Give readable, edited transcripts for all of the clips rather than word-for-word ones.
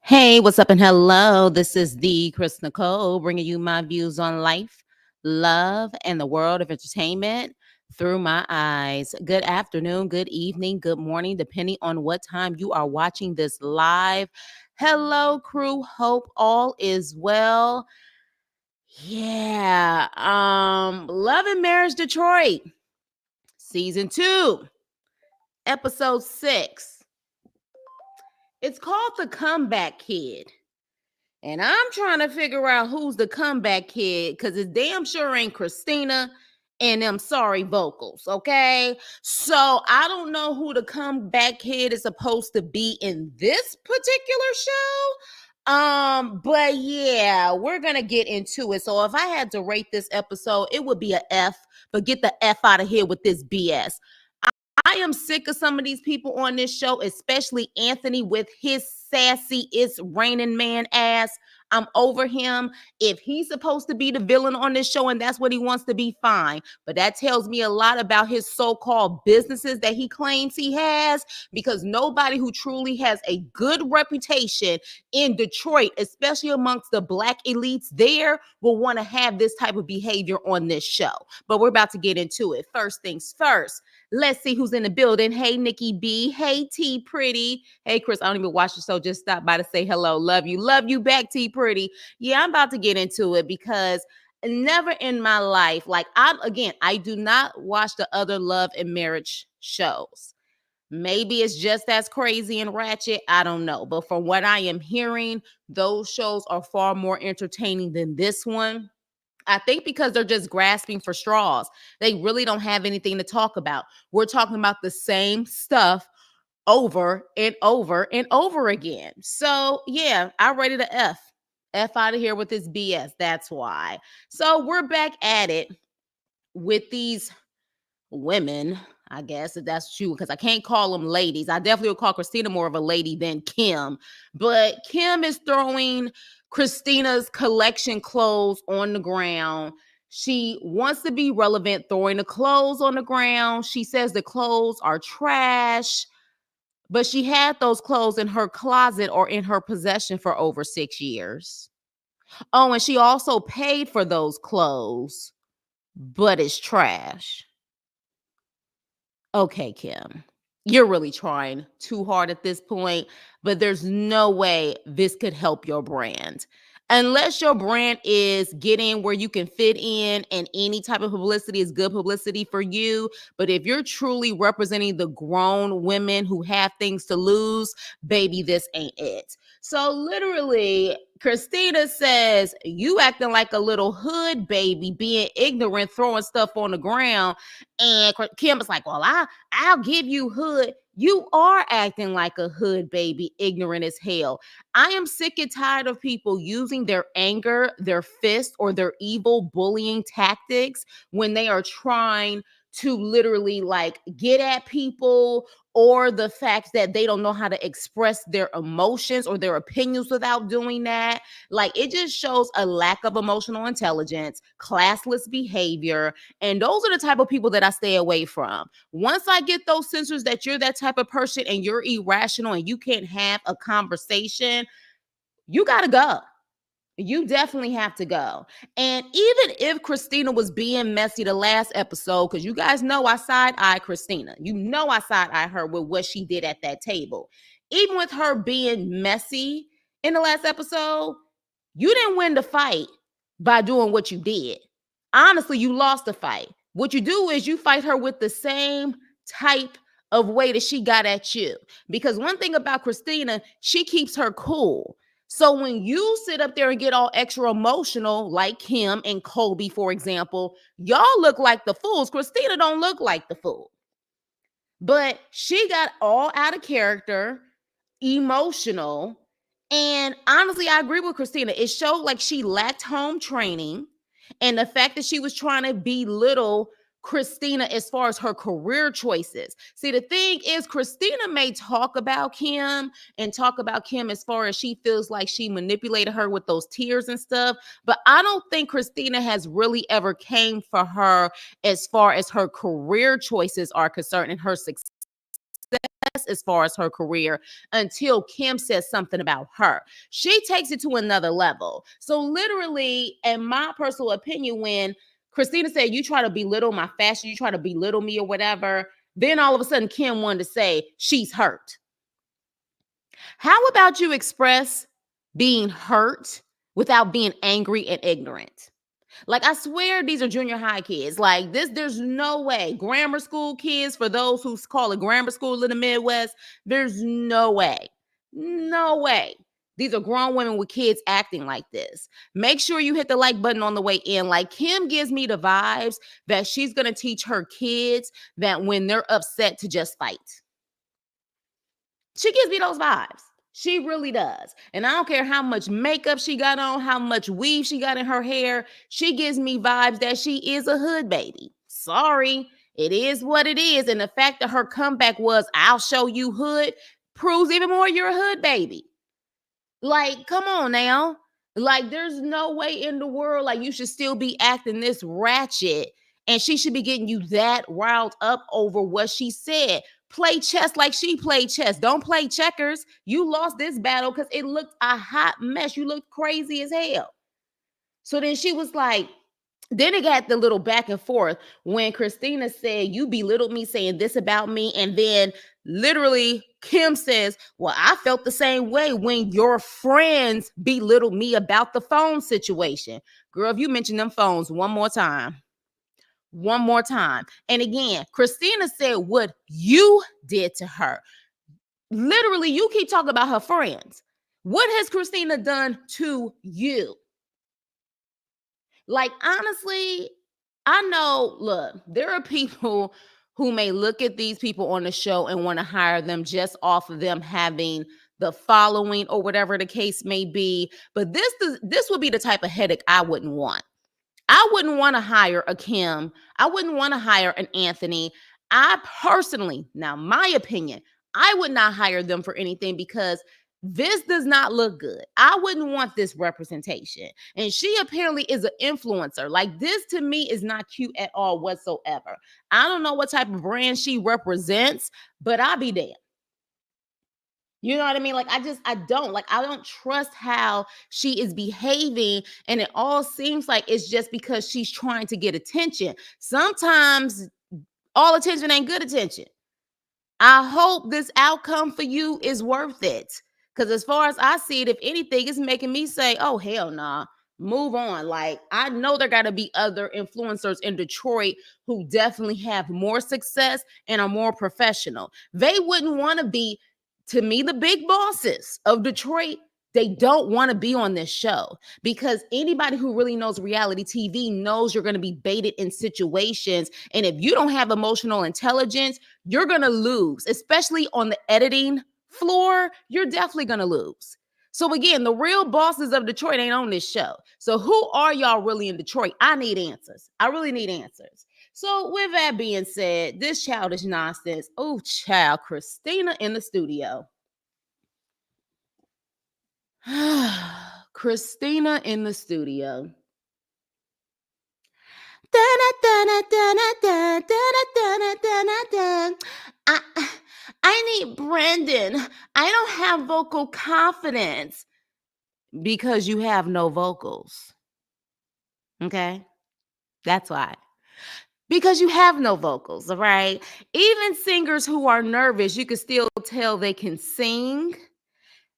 Hey, what's up and hello? This is the Chris Nicole bringing you my views on life, love, and the world of entertainment through my eyes. Good afternoon, good evening, good morning, depending on what time you are watching this live. Hello, crew. Hope all is well. Yeah. Love and Marriage Detroit, season 2, episode 6. It's called The Comeback Kid. And I'm trying to figure out who's the comeback kid because it damn sure ain't Christina and them sorry vocals, okay? So I don't know who the comeback kid is supposed to be in this particular show. But yeah, we're gonna get into it. So if I had to rate this episode, it would be a F, but get the F out of here with this BS. I am sick of some of these people on this show, especially Anthony with his sassy, it's raining man ass. I'm over him. If he's supposed to be the villain on this show and that's what he wants to be, fine. But that tells me a lot about his so-called businesses that he claims he has, because nobody who truly has a good reputation in Detroit, especially amongst the black elites there, will want to have this type of behavior on this show. But we're about to get into it. First things first. Let's see who's in the building. Hey, Nikki B. Hey, T Pretty. Hey, Chris, I don't even watch the show. Just stop by to say hello. Love you. Love you back, T Pretty. Yeah, I'm about to get into it because never in my life, I do not watch the other love and marriage shows. Maybe it's just as crazy and ratchet. I don't know. But from what I am hearing, those shows are far more entertaining than this one. I think because they're just grasping for straws. They really don't have anything to talk about. We're talking about the same stuff over and over and over again. So, yeah, I rated a F. F out of here with this BS. That's why. So, we're back at it with these women, I guess, if that's true, because I can't call them ladies. I definitely would call Christina more of a lady than Kim. But Kim is throwing Christina's collection clothes on the ground. She wants to be relevant, throwing the clothes on the ground. She says the clothes are trash, but she had those clothes in her closet or in her possession for over 6 years. Oh, and she also paid for those clothes, but it's trash. Okay, Kim, you're really trying too hard at this point, but there's no way this could help your brand. Unless your brand is getting where you can fit in and any type of publicity is good publicity for you. But if you're truly representing the grown women who have things to lose, baby, this ain't it. So literally, Christina says, you acting like a little hood baby, being ignorant, throwing stuff on the ground. And Kim is like, well, I'll give you hood. You are acting like a hood baby, ignorant as hell. I am sick and tired of people using their anger, their fist, or their evil bullying tactics when they are trying to literally get at people, or the fact that they don't know how to express their emotions or their opinions without doing that. It just shows a lack of emotional intelligence, classless behavior, and those are the type of people that I stay away from. Once I get those sensors that you're that type of person and you're irrational and you can't have a conversation, you got to go. You definitely have to go. And even if Christina was being messy the last episode, because you guys know I side-eye Christina. You know I side-eye her with what she did at that table. Even with her being messy in the last episode, you didn't win the fight by doing what you did. Honestly, you lost the fight. What you do is you fight her with the same type of way that she got at you. Because one thing about Christina, she keeps her cool. So when you sit up there and get all extra emotional, like Kim and Colby, for example, y'all look like the fools. Christina don't look like the fool. But she got all out of character, emotional. And honestly, I agree with Christina. It showed like she lacked home training. And the fact that she was trying to belittle Christina as far as her career choices. See, the thing is, Christina may talk about Kim and talk about Kim as far as she feels like she manipulated her with those tears and stuff. But I don't think Christina has really ever came for her as far as her career choices are concerned and her success as far as her career until Kim says something about her. She takes it to another level. So literally, in my personal opinion, when Christina said, you try to belittle my fashion, you try to belittle me or whatever, then all of a sudden Kim wanted to say she's hurt. How about you express being hurt without being angry and ignorant? Like, I swear these are junior high kids. Like, there's no way. Grammar school kids, for those who call it grammar school in the Midwest, there's no way. No way. These are grown women with kids acting like this. Make sure you hit the like button on the way in. Like, Kim gives me the vibes that she's going to teach her kids that when they're upset to just fight. She gives me those vibes. She really does. And I don't care how much makeup she got on, how much weave she got in her hair. She gives me vibes that she is a hood baby. Sorry, it is what it is. And the fact that her comeback was, I'll show you hood, proves even more you're a hood baby. Like, come on now. Like, there's no way in the world, like, you should still be acting this ratchet. And she should be getting you that riled up over what she said. Play chess like she played chess. Don't play checkers. You lost this battle because it looked a hot mess. You looked crazy as hell. So then she was like, then it got the little back and forth when Christina said, you belittled me saying this about me. And then literally Kim says, well, I felt the same way when your friends belittled me about the phone situation. Girl, if you mention them phones one more time. And again, Christina said what you did to her. Literally, you keep talking about her friends. What has Christina done to you? Like, honestly, I know, look, there are people who may look at these people on the show and want to hire them just off of them having the following or whatever the case may be. But this would be the type of headache I wouldn't want. I wouldn't want to hire a Kim. I wouldn't want to hire an Anthony. I personally, now my opinion, I would not hire them for anything because this does not look good. I wouldn't want this representation. And she apparently is an influencer. Like, this to me is not cute at all whatsoever. I don't know what type of brand she represents, but I'll be damned. You know what I mean? Like, I don't trust how she is behaving. And it all seems like it's just because she's trying to get attention. Sometimes all attention ain't good attention. I hope this outcome for you is worth it. Because as far as I see it, if anything, it's making me say, oh, hell nah. Move on. Like, I know there got to be other influencers in Detroit who definitely have more success and are more professional. They wouldn't want to be, to me, the big bosses of Detroit. They don't want to be on this show because anybody who really knows reality TV knows you're going to be baited in situations. And if you don't have emotional intelligence, you're going to lose, especially on the editing floor. You're definitely going to lose. So again, the real bosses of Detroit ain't on this show. So who are y'all really in Detroit? I need answers. I really need answers. So with that being said, this childish nonsense. Oh, child, Christina in the studio. Christina in the studio. I need Brandon. I don't have vocal confidence because you have no vocals. Okay? That's why. Because you have no vocals, all right? Even singers who are nervous, you can still tell they can sing.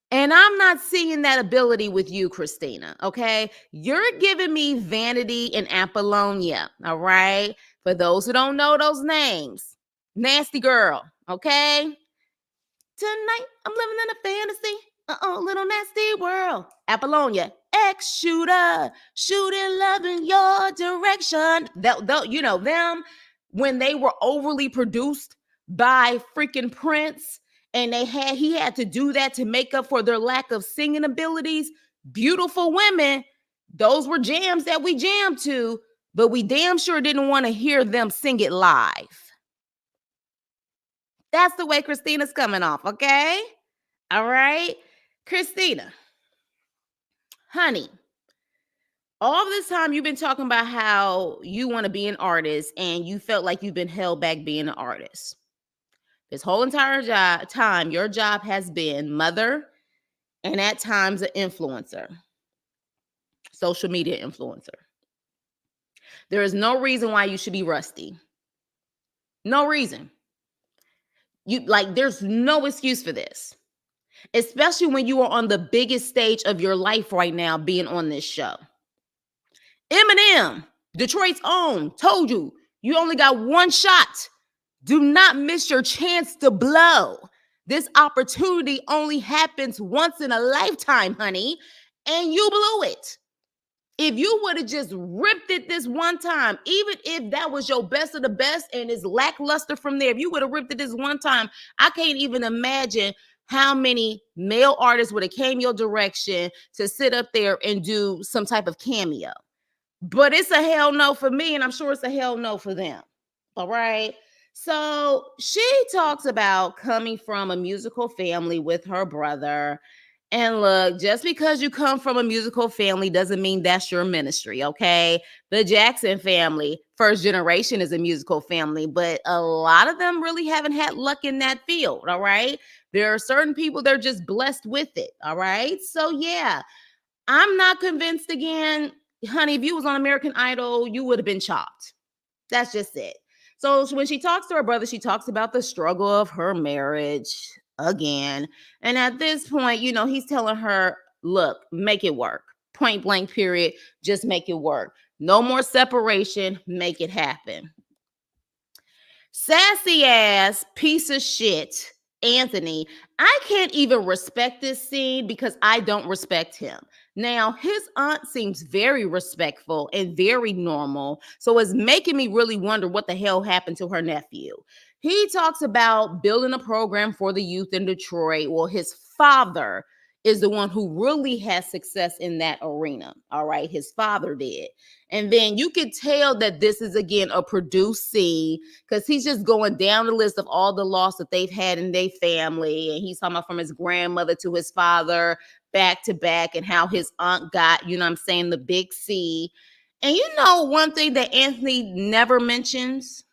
And I'm not seeing that ability with you, Christina, okay? You're giving me Vanity and Apollonia, all right? For those who don't know those names, Nasty Girl, okay? Tonight, I'm living in a fantasy, little nasty world. Apollonia, ex-shooter, shooting love in your direction. You know, them, when they were overly produced by freaking Prince, and he had to do that to make up for their lack of singing abilities. Beautiful women, those were jams that we jammed to, but we damn sure didn't want to hear them sing it live. That's the way Christina's coming off, okay? All right? Christina, honey, all this time you've been talking about how you want to be an artist and you felt like you've been held back being an artist. This whole entire time, your job has been mother and at times an influencer, social media influencer. There is no reason why you should be rusty. No reason. There's no excuse for this, especially when you are on the biggest stage of your life right now, being on this show. Eminem, Detroit's own, told you, you only got one shot. Do not miss your chance to blow. This opportunity only happens once in a lifetime, honey, and you blew it. If you would have just ripped it this one time, even if that was your best of the best and it's lackluster from there, if you would have ripped it this one time, I can't even imagine how many male artists would have came your direction to sit up there and do some type of cameo. But it's a hell no for me, and I'm sure it's a hell no for them. All right. So she talks about coming from a musical family with her brother. And look, just because you come from a musical family doesn't mean that's your ministry, okay? The Jackson family, first generation, is a musical family, but a lot of them really haven't had luck in that field, all right? There are certain people that are just blessed with it, all right? So yeah, I'm not convinced again. Honey, if you was on American Idol, you would have been chopped. That's just it. So when she talks to her brother, she talks about the struggle of her marriage again. And at this point, he's telling her, look, make it work. Point blank, period. Just make it work. No more separation. Make it happen. Sassy ass piece of shit, Anthony. I can't even respect this scene because I don't respect him. Now, his aunt seems very respectful and very normal. So it's making me really wonder what the hell happened to her nephew. He talks about building a program for the youth in Detroit. Well, his father is the one who really has success in that arena. All right. His father did. And then you could tell that this is, again, a produced scene because he's just going down the list of all the loss that they've had in their family. And he's talking about from his grandmother to his father, back to back, and how his aunt got, the big C. And one thing that Anthony never mentions?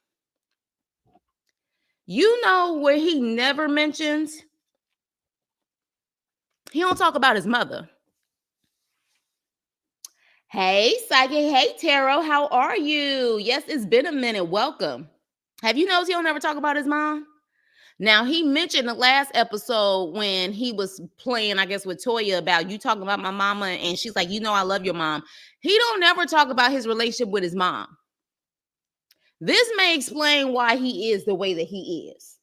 Where he never mentions? He don't talk about his mother. Hey, Psychic. Hey, Tarot. How are you? Yes, it's been a minute. Welcome. Have you noticed he don't ever talk about his mom? Now, he mentioned the last episode when he was playing, I guess, with Toya about you talking about my mama, and she's like, I love your mom. He don't ever talk about his relationship with his mom. This may explain why he is the way that he is.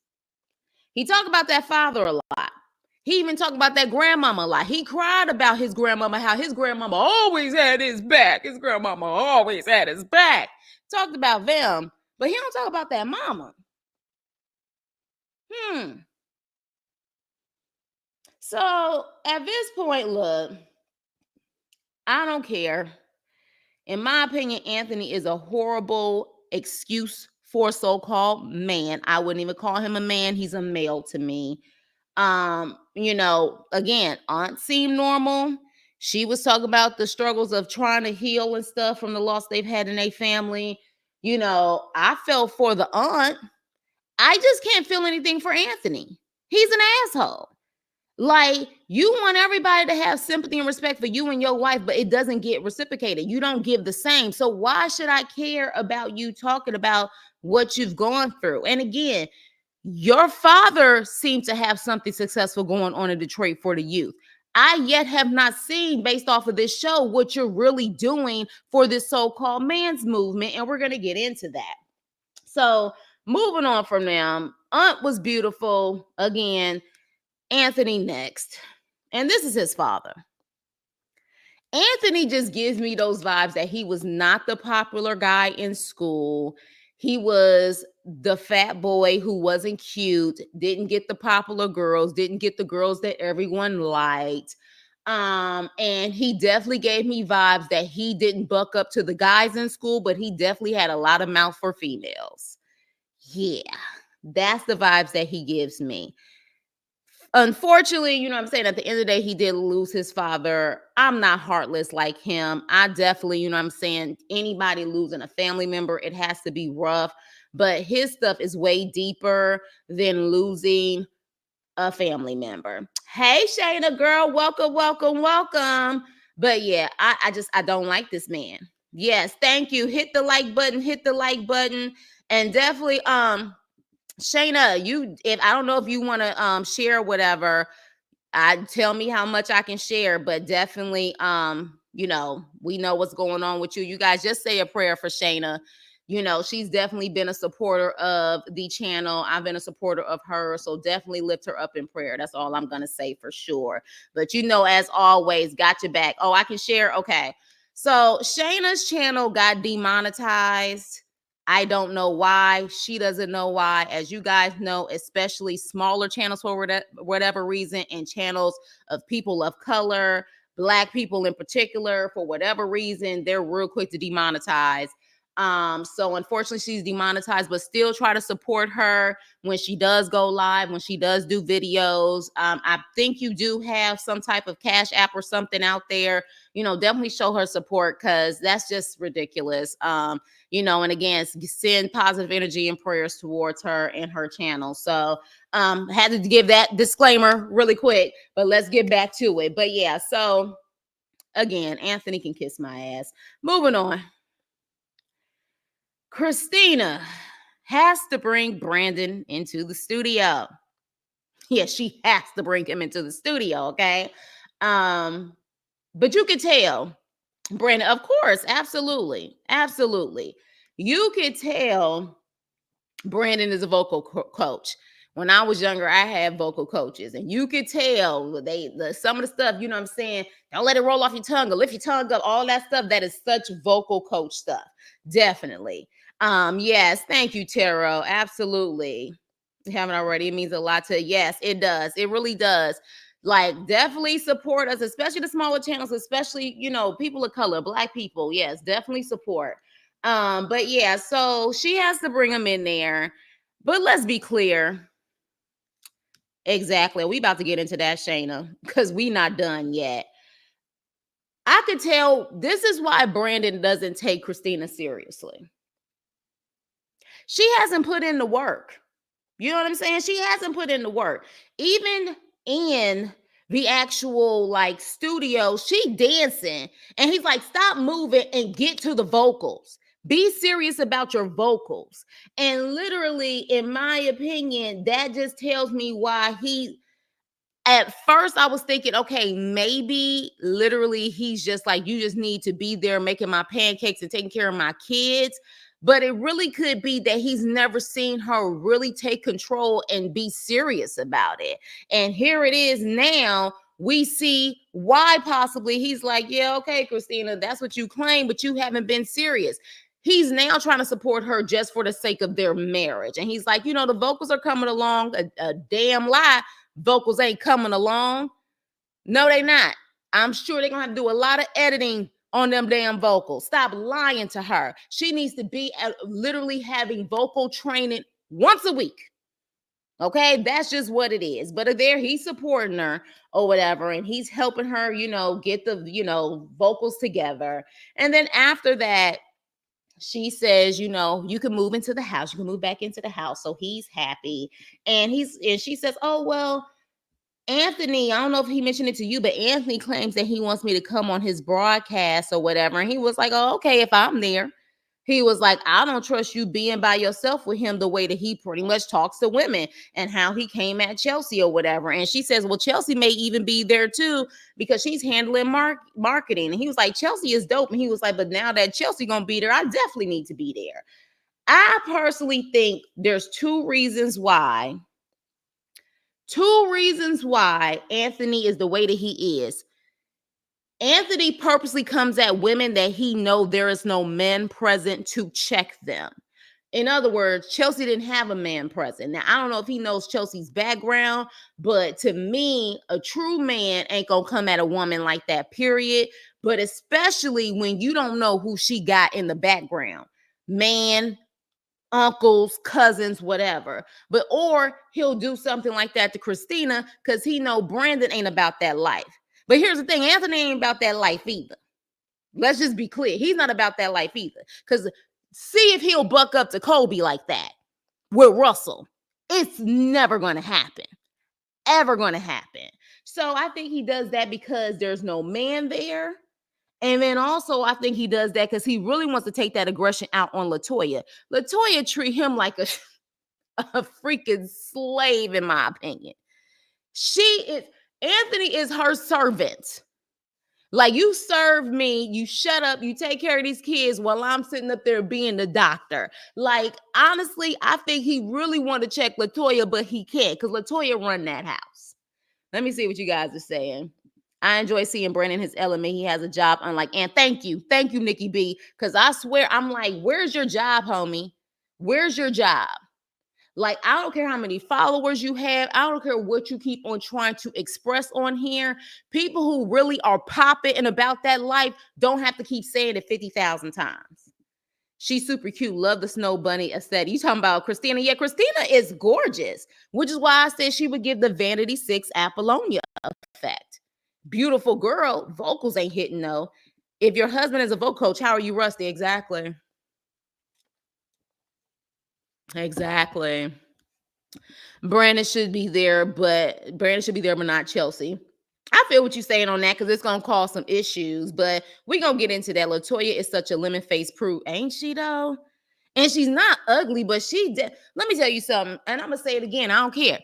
He talked about that father a lot. He even talked about that grandmama a lot. He cried about his grandmama, how his grandmama always had his back. His grandmama always had his back. Talked about them, but he don't talk about that mama. So at this point, look, I don't care. In my opinion, Anthony is a horrible excuse for a so-called man. I wouldn't even call him a man. He's a male to me. Again, aunt seemed normal. She was talking about the struggles of trying to heal and stuff from the loss they've had in their family. I felt for the aunt. I just can't feel anything for Anthony. He's an asshole. Like, you want everybody to have sympathy and respect for you and your wife, but it doesn't get reciprocated. You don't give the same. So why should I care about you talking about what you've gone through? And again, your father seemed to have something successful going on in Detroit for the youth. I yet have not seen, based off of this show, what you're really doing for this so-called man's movement. And we're going to get into that. So moving on from them, aunt was beautiful. Again, Anthony next. And this is his father. Anthony just gives me those vibes that he was not the popular guy in school. He was the fat boy who wasn't cute, didn't get the popular girls, didn't get the girls that everyone liked. And he definitely gave me vibes that he didn't buck up to the guys in school, but he definitely had a lot of mouth for females. Yeah, that's the vibes that he gives me. Unfortunately, at the end of the day, he did lose his father. I'm not heartless like him. I definitely, anybody losing a family member, it has to be rough. but his stuff is way deeper than losing a family member. Hey, Shayna, girl, welcome, welcome, welcome. But yeah, I don't like this man. Yes, thank you. Hit the like button, hit the like button, and definitely Shayna, you if I don't know if you want to share whatever, I tell me how much I can share, but definitely we know what's going on with you. You guys just say a prayer for Shayna. She's definitely been a supporter of the channel. I've been a supporter of her. So definitely lift her up in prayer. That's all I'm going to say for sure. But as always, got your back. Oh, I can share. Okay. So Shayna's channel got demonetized. I don't know why. She doesn't know why. As you guys know, especially smaller channels for whatever reason, and channels of people of color, Black people in particular, for whatever reason, they're real quick to demonetize. So unfortunately she's demonetized, but still try to support her when she does go live, when she does do videos. I think you do have some type of Cash App or something out there. Definitely show her support, because that's just ridiculous. And again, send positive energy and prayers towards her and her channel. So had to give that disclaimer really quick, but let's get back to it. But yeah, so again, Anthony can kiss my ass. Moving on. Christina has to bring Brandon into the studio. Yeah, she has to bring him into the studio, okay? But you could tell, Brandon, of course, absolutely. Absolutely. You could tell Brandon is a vocal coach. When I was younger, I had vocal coaches, and you could tell some of the stuff, you know what I'm saying? Don't let it roll off your tongue or lift your tongue up, all that stuff. That is such vocal coach stuff. Definitely. Yes, thank you, Taro. Absolutely. You haven't already. It means a lot to, yes, it does. It really does. Like, definitely support us, especially the smaller channels, especially, people of color, Black people. Yes, definitely support. But yeah, so she has to bring them in there. But let's be clear. Exactly. We about to get into that, Shayna, because we not done yet. I could tell this is why Brandon doesn't take Christina seriously. She hasn't put in the work. You know what I'm saying? She hasn't put in the work. Even in the actual studio, she dancing, and he's like, stop moving and get to the vocals. Be serious about your vocals. And literally, in my opinion, that just tells me why at first I was thinking, okay, maybe literally he's just like, you just need to be there making my pancakes and taking care of my kids. But it really could be that he's never seen her really take control and be serious about it. And here it is now. We see why possibly he's like, yeah, okay, Christina, that's what you claim, but you haven't been serious. He's now trying to support her just for the sake of their marriage. And he's like, the vocals are coming along, a damn lie. Vocals ain't coming along. No, they not. I'm sure they're gonna have to do a lot of editing on them damn vocals. Stop lying to her. She needs to be literally having vocal training once a week. Okay, that's just what it is. But there, he's supporting her or whatever, and he's helping her, get the vocals together. And then after that, she says, you can move into the house. You can move back into the house. So he's happy. And she says, oh, well, Anthony, I don't know if he mentioned it to you, but Anthony claims that he wants me to come on his broadcast or whatever. And he was like, oh, okay, if I'm there. He was like, I don't trust you being by yourself with him the way that he pretty much talks to women, and how he came at Chelsea or whatever. And she says, well, Chelsea may even be there too, because she's handling marketing. And he was like, Chelsea is dope. And he was like, but now that Chelsea gonna be there, I definitely need to be there. I personally think there's two reasons why Anthony is the way that he is. Anthony purposely comes at women that he know there is no men present to check them. In other words, Chelsea didn't have a man present. Now, I don't know if he knows Chelsea's background, but to me, a true man ain't gonna come at a woman like that, period. But especially when you don't know who she got in the background. Man, uncles, cousins, whatever. Or he'll do something like that to Christina because he know Brandon ain't about that life. But here's the thing, Anthony ain't about that life either. Let's just be clear. He's not about that life either. Because See if he'll buck up to Kobe like that with Russell. It's never going to happen. Ever going to happen. So I think he does that because there's no man there. And then also, I think he does that because he really wants to take that aggression out on LaToya. LaToya treat him like a freaking slave, in my opinion. Anthony is her servant. Like, you serve me, you shut up, you take care of these kids while I'm sitting up there being the doctor. Like, honestly, I think he really want to check LaToya, but he can't because LaToya run that house. Let me see what you guys are saying. I enjoy seeing Brandon his element. He has a job unlike, and thank you, Nikki B. Because I swear, I'm like, where's your job, homie? Where's your job? Like, I don't care how many followers you have. I don't care what you keep on trying to express on here. People who really are popping and about that life don't have to keep saying it 50,000 times. She's super cute. Love the snow bunny aesthetic. You talking about Christina? Yeah, Christina is gorgeous, which is why I said she would give the Vanity 6 Apollonia effect. Beautiful girl. Vocals ain't hitting though. If your husband is a vocal coach, how are you rusty? Exactly. Brandon should be there, but not Chelsea. I feel what you're saying on that because it's gonna cause some issues, but we're gonna get into that. LaToya is such a lemon face prude, ain't she though? And she's not ugly, but let me tell you something, and I'm gonna say it again. I don't care.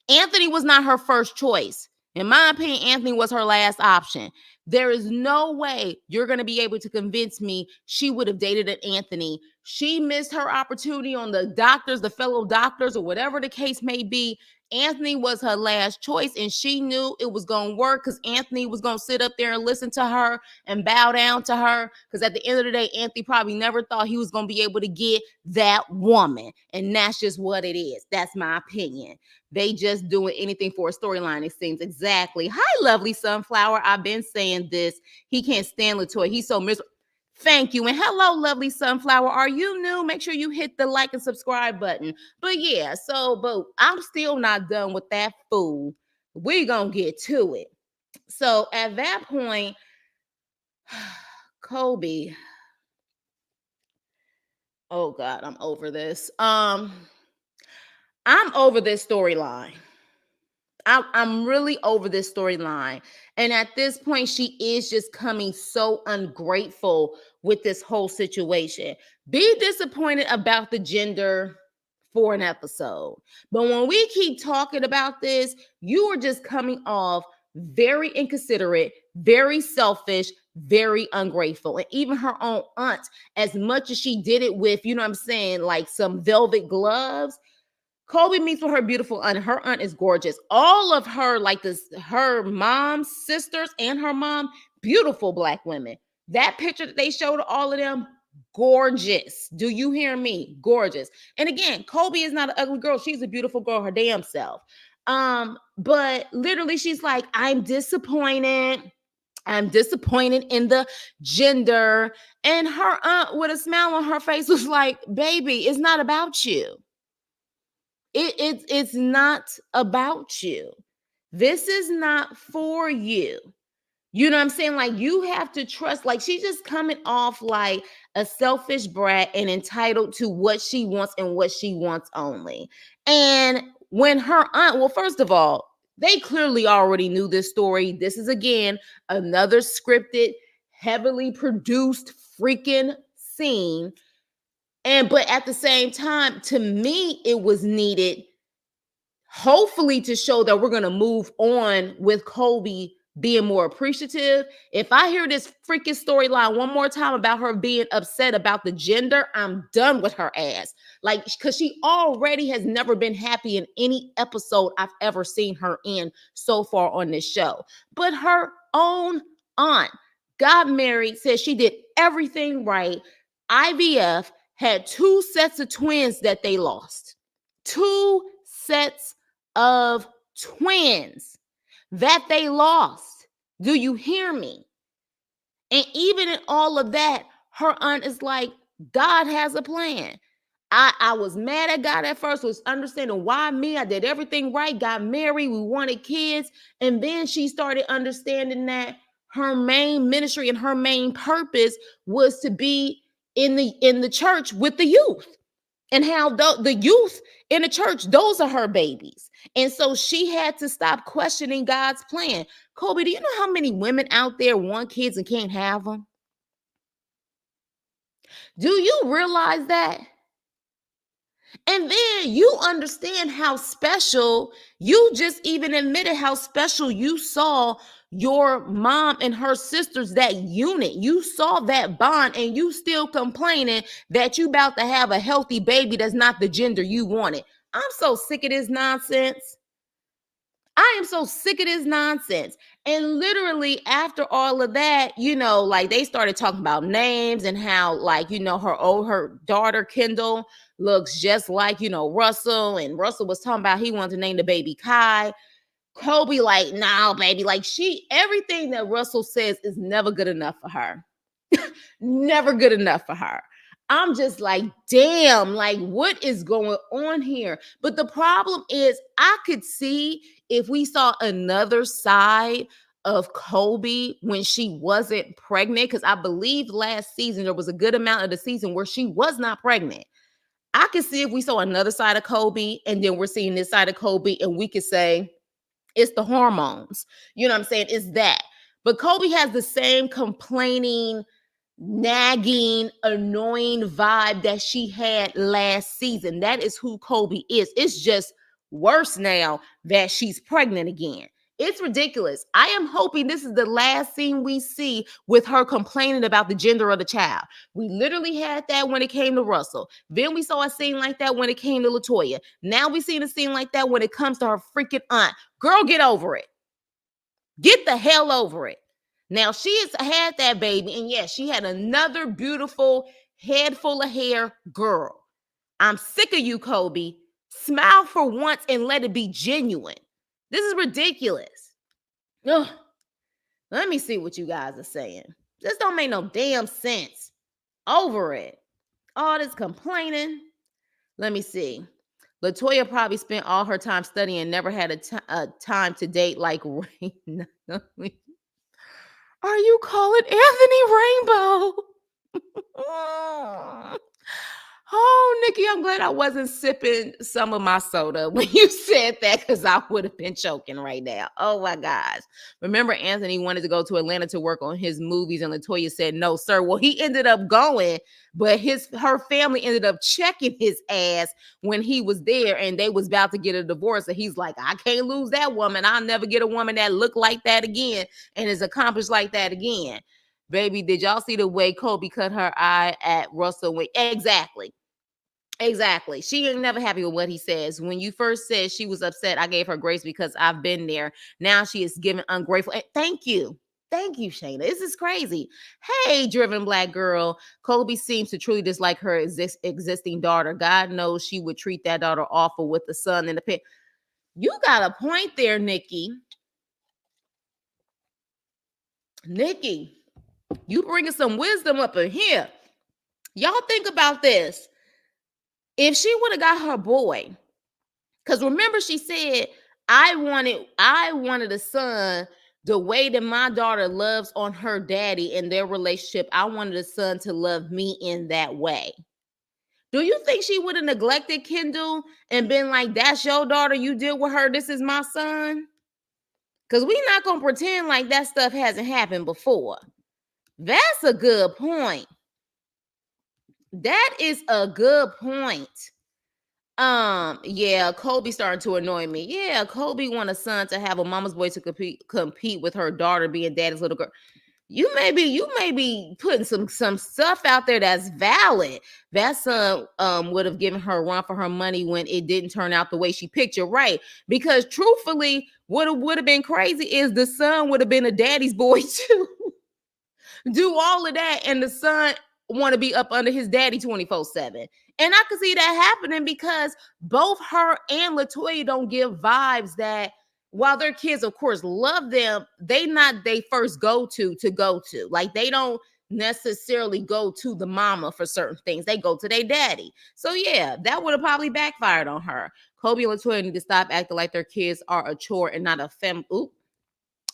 Anthony was not her first choice. In my opinion, Anthony was her last option. There is no way you're going to be able to convince me she would have dated an Anthony. She missed her opportunity on the fellow doctors, or whatever the case may be. Anthony was her last choice, and she knew it was going to work because Anthony was going to sit up there and listen to her and bow down to her. Because at the end of the day, Anthony probably never thought he was going to be able to get that woman. And that's just what it is. That's my opinion. They just doing anything for a storyline, it seems. Exactly. Hi, lovely sunflower. I've been saying this. He can't stand LaToya. He's so miserable. Thank you. And hello, lovely sunflower. Are you new? Make sure you hit the like and subscribe button. But yeah, but I'm still not done with that fool. We're going to get to it. So at that point, Kobe. Oh God, I'm over this. I'm over this storyline. I'm really over this storyline. And at this point, she is just coming so ungrateful with this whole situation. Be disappointed about the gender for an episode. But when we keep talking about this, you are just coming off very inconsiderate, very selfish, very ungrateful. And even her own aunt, as much as she did it with, you know what I'm saying, like some velvet gloves, Kobe meets with her beautiful aunt. Her aunt is gorgeous. All of her, her mom's sisters and her mom, beautiful Black women. That picture that they showed all of them, gorgeous. Do you hear me? Gorgeous. And again, Kobe is not an ugly girl. She's a beautiful girl, her damn self. But literally, she's like, I'm disappointed in the gender. And her aunt, with a smile on her face, was like, baby, it's not about you. It's not about you. This is not for you. You know what I'm saying? Like, you have to trust. Like, she's just coming off like a selfish brat and entitled to what she wants and what she wants only. And when her aunt, well, first of all, they clearly already knew this story. This is, again, another scripted, heavily produced freaking scene. But at the same time, to me, it was needed, hopefully, to show that we're going to move on with Kobe being more appreciative. If I hear this freaking storyline one more time about her being upset about the gender, I'm done with her ass. Like, because she already has never been happy in any episode I've ever seen her in so far on this show. But her own aunt got married, said she did everything right. IVF, had 2 sets of twins that they lost. 2 sets of twins that they lost. Do you hear me? And even in all of that, her aunt is like, God has a plan. I was mad at God at first, was understanding why me. I did everything right, got married, we wanted kids. And then she started understanding that her main ministry and her main purpose was to be in the church with the youth, and how the youth in the church, those are her babies. And so she had to stop questioning God's plan. Kobe, do you know how many women out there want kids and can't have them? Do you realize that? And then you understand how special, you just even admitted how special you saw your mom and her sisters, that unit. You saw that bond, and you still complaining that you about to have a healthy baby that's not the gender you wanted. I'm so sick of this nonsense. I am so sick of this nonsense. And literally after all of that, like they started talking about names and how, like, her daughter Kendall looks just like, Russell. And Russell was talking about he wanted to name the baby Kai. Kobe, like, no, baby. Like, everything that Russell says is never good enough for her. Never good enough for her. I'm just like, damn, like, what is going on here? But the problem is, I could see if we saw another side of Kobe when she wasn't pregnant, because I believe last season there was a good amount of the season where she was not pregnant. I could see if we saw another side of Kobe, and then we're seeing this side of Kobe, and we could say it's the hormones. You know what I'm saying? It's that. But Kobe has the same complaining, nagging, annoying vibe that she had last season. That is who Kobe is. It's just worse now that she's pregnant again. It's ridiculous. I am hoping this is the last scene we see with her complaining about the gender of the child. We literally had that when it came to Russell. Then we saw a scene like that when it came to Latoya. Now we see a scene like that when it comes to her freaking aunt. Girl, get over it. Get the hell over it. Now, she has had that baby, and yes, she had another beautiful head full of hair girl. I'm sick of you, Kobe. Smile for once and let it be genuine. This is ridiculous. Ugh. Let me see what you guys are saying. This don't make no damn sense. Over it. All this complaining. Let me see. Latoya probably spent all her time studying and never had a time to date like Rain. Are you calling Anthony Rainbow? Oh, Nikki, I'm glad I wasn't sipping some of my soda when you said that, because I would have been choking right now. Oh my gosh. Remember, Anthony wanted to go to Atlanta to work on his movies, and Latoya said, no, sir. Well, he ended up going, but her family ended up checking his ass when he was there, and they was about to get a divorce. And he's like, I can't lose that woman. I'll never get a woman that look like that again and is accomplished like that again. Baby, did y'all see the way Kobe cut her eye at Russell? Exactly. She ain't never happy with what he says. When you first said she was upset, I gave her grace because I've been there. Now she is giving ungrateful. Thank you. Thank you, Shayna. This is crazy. Hey, driven black girl. Kobe seems to truly dislike her existing daughter. God knows she would treat that daughter awful with the son in the pit. You got a point there, Nikki. Nikki, you bringing some wisdom up in here. Y'all think about this. If she would have got her boy, because remember she said, I wanted a son the way that my daughter loves on her daddy in their relationship. I wanted a son to love me in that way. Do you think she would have neglected Kendall and been like, that's your daughter, you deal with her, this is my son? Because we're not going to pretend like that stuff hasn't happened before. That's a good point. That is a good point. Yeah, Kobe starting to annoy me. Yeah, Kobe want a son to have a mama's boy to compete with her daughter being daddy's little girl. You may be putting some stuff out there that's valid. That son would have given her a run for her money when it didn't turn out the way she pictured, right? Because truthfully, what would have been crazy is the son would have been a daddy's boy too. Do all of that, and the son want to be up under his daddy 24/7. And I could see that happening because both her and Latoya don't give vibes that, while their kids, of course, love them, they not they first go to. Like, they don't necessarily go to the mama for certain things. They go to their daddy. So yeah, that would have probably backfired on her. Kobe and Latoya need to stop acting like their kids are a chore and not a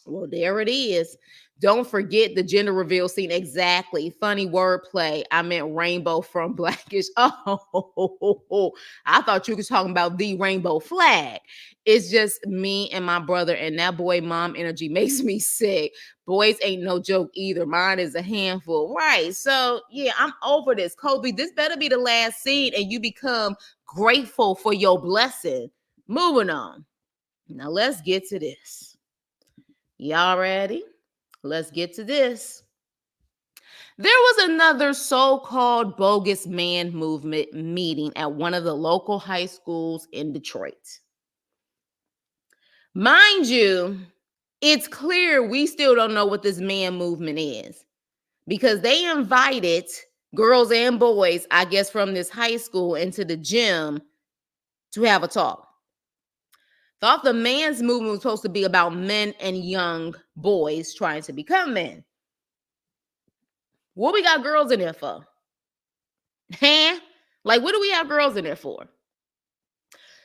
Well, there it is. Don't forget the gender reveal scene. Exactly. Funny wordplay. I meant rainbow from Blackish. Oh, I thought you were talking about the rainbow flag. It's just me and my brother, and that boy mom energy makes me sick. Boys ain't no joke either. Mine is a handful. Right. So, yeah, I'm over this. Kobe, this better be the last scene, and you become grateful for your blessing. Moving on. Now, let's get to this. Y'all ready? Let's get to this. There was another so-called bogus man movement meeting at one of the local high schools in Detroit. Mind you, it's clear we still don't know what this man movement is because they invited girls and boys, I guess, from this high school into the gym to have a talk. Thought the man's movement was supposed to be about men and young boys trying to become men. What we got girls in there for? Huh? Like, what do we have girls in there for?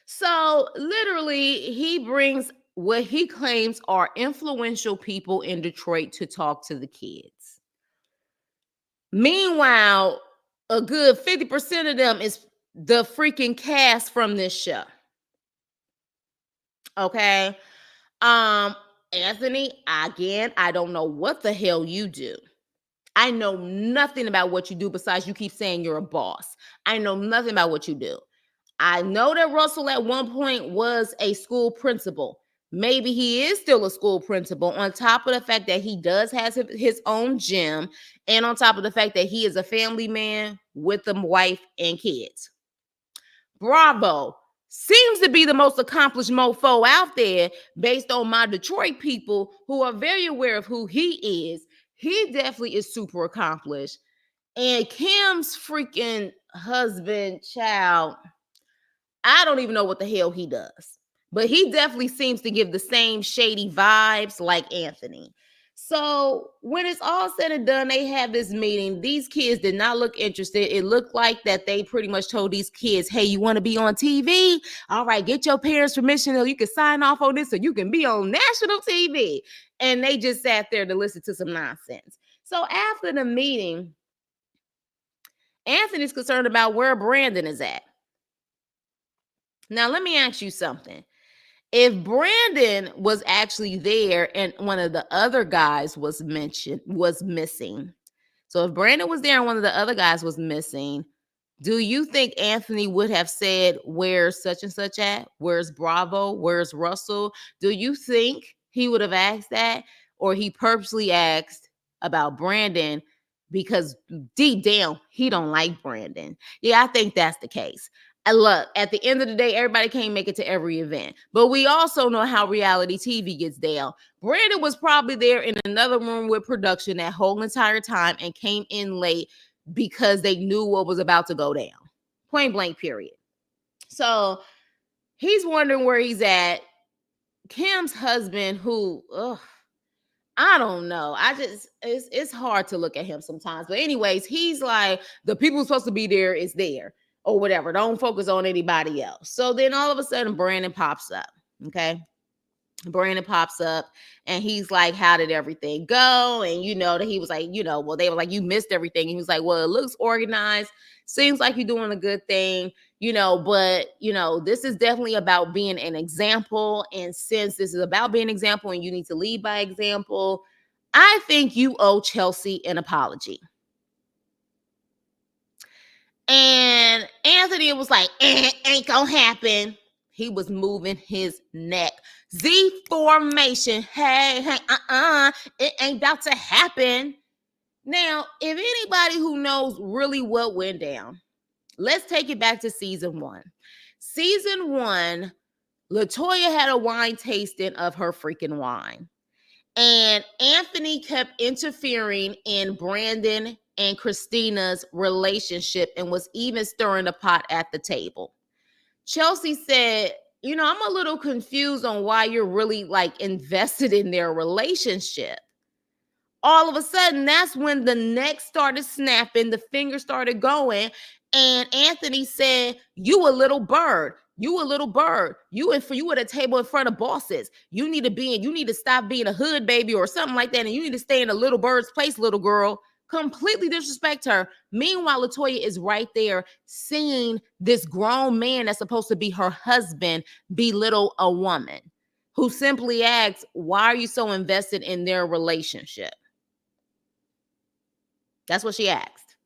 So, literally, he brings what he claims are influential people in Detroit to talk to the kids. Meanwhile, a good 50% of them is the freaking cast from this show. Okay? Anthony, again, I don't know what the hell you do. I know nothing about what you do besides you keep saying you're a boss. I know nothing about what you do. I know that Russell at one point was a school principal. Maybe he is still a school principal, on top of the fact that he does have his own gym, and on top of the fact that he is a family man with a wife and kids. Bravo. Seems to be the most accomplished mofo out there based on my Detroit people who are very aware of who he is. He definitely is super accomplished. And Kim's freaking husband, child, I don't even know what the hell he does. But he definitely seems to give the same shady vibes like Anthony. So when it's all said and done, they have this meeting. These kids did not look interested. It looked like that they pretty much told these kids, hey, you want to be on TV? All right, get your parents' permission so you can sign off on this so you can be on national TV. And they just sat there to listen to some nonsense. So after the meeting, Anthony's concerned about where Brandon is at. Now, let me ask you something. If Brandon was actually there and one of the other guys was missing. So if Brandon was there and one of the other guys was missing, do you think Anthony would have said, where's such and such at? Where's Bravo? Where's Russell? Do you think he would have asked that? Or he purposely asked about Brandon because deep down, he don't like Brandon? Yeah, I think that's the case. And look, at the end of the day, everybody can't make it to every event. But we also know how reality TV gets down. Brandon was probably there in another room with production that whole entire time and came in late because they knew what was about to go down. Point blank, period. So he's wondering where he's at. Kim's husband, who, I don't know. It's hard to look at him sometimes. But anyways, he's like, the people who's supposed to be there is there or whatever. Don't focus on anybody else. So then all of a sudden, Brandon pops up. Okay. Brandon pops up and he's like, how did everything go? And that he was like, well, they were like, you missed everything. And he was like, well, it looks organized. Seems like you're doing a good thing, but this is definitely about being an example. And since this is about being an example and you need to lead by example, I think you owe Chelsea an apology. And Anthony was like, ain't gonna happen. He was moving his neck. Z formation. Hey, it ain't about to happen. Now, if anybody who knows really what went down, let's take it back to season 1. Season 1, LaToya had a wine tasting of her freaking wine. And Anthony kept interfering in Brandon and Christina's relationship and was even stirring the pot at the table. Chelsea said, I'm a little confused on why you're really like invested in their relationship. All of a sudden, that's when the neck started snapping, the finger started going, and Anthony said, you a little bird. You a little bird. You at a table in front of bosses. You need to stop being a hood baby or something like that. And you need to stay in a little bird's place, little girl. Completely disrespect her. Meanwhile, Latoya is right there seeing this grown man that's supposed to be her husband belittle a woman who simply asks, why are you so invested in their relationship? That's what she asked.